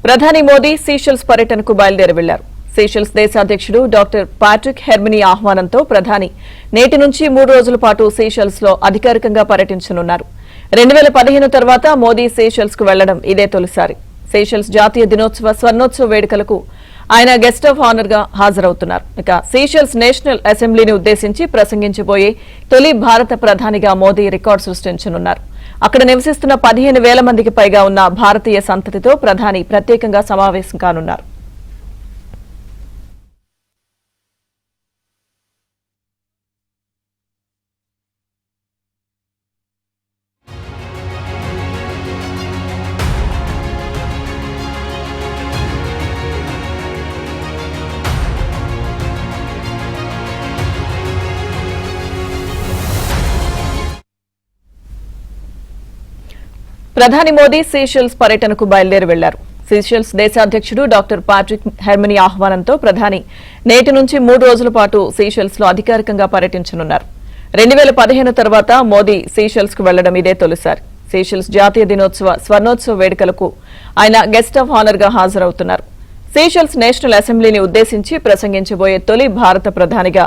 ప్రధాని మోదీ సీషెల్స్ పర్యటనకు బయలుదేరి వెళ్లారు. సీషెల్స్ దేశాధ్యక్షుడు డాక్టర్ పాట్రిక్ హెర్మినీ ఆహ్వానంతో ప్రధాని నేటి నుంచి 3 రోజుల పాటు సీషెల్స్ లో అధికారికంగా పర్యటించనున్నారు. 2015 తర్వాత మోదీ సీషెల్స్ కు వెళ్లడం ఇదే తొలిసారి. సీషెల్స్ జాతీయ దినోత్సవ స్వర్ణోత్సవ వేడుకలకు ఆయన గెస్ట్ ఆఫ్ ఆనర్ గా హాజరవుతున్నారు. ఇక సీషెల్స్ నేషనల్ అసెంబ్లీని ఉద్దేశించి ప్రసంగించబోయే తొలి భారత ప్రధానిగా మోదీ రికార్డు సృష్టించనున్నారు. అక్కడ నివసిస్తున్న 15,000 మందికి పైగా ఉన్న భారతీయ సంతతితో ప్రధాని ప్రత్యేకంగా సమావేశం కానున్నారు. ప్రధాని మోదీ సీషెల్స్ పర్యటనకు బయలుదేరి వెళ్లారు. సీషెల్స్ దేశాధ్యక్షుడు డాక్టర్ పాట్రిక్ హెర్మినీ ఆహ్వానంతో ప్రధాని నేటి నుంచి 3 రోజుల పాటు సీషెల్స్ లో అధికారికంగా పర్యటించనున్నారు. 2015 తర్వాత మోదీ సీషెల్స్ కు వెళ్లడం ఇదే తొలిసారి. సీషెల్స్ జాతీయ దినోత్సవ స్వర్ణోత్సవ వేడుకలకు ఆయన గెస్ట్ ఆఫ్ ఆనర్ గా హాజరవుతున్నారు. సీషెల్స్ నేషనల్ అసెంబ్లీని ఉద్దేశించి ప్రసంగించబోయే తొలి భారత ప్రధానిగా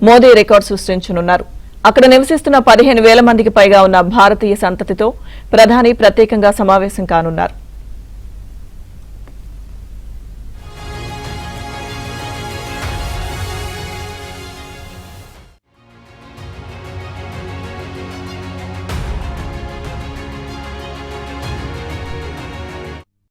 మోదీ రికార్డు సృష్టించనున్నారు. అక్కడ నివసిస్తున్న 15,000 మందికి పైగా ఉన్న భారతీయ సంతతితో ప్రధాని ప్రత్యేకంగా సమావేశం కానున్నారు.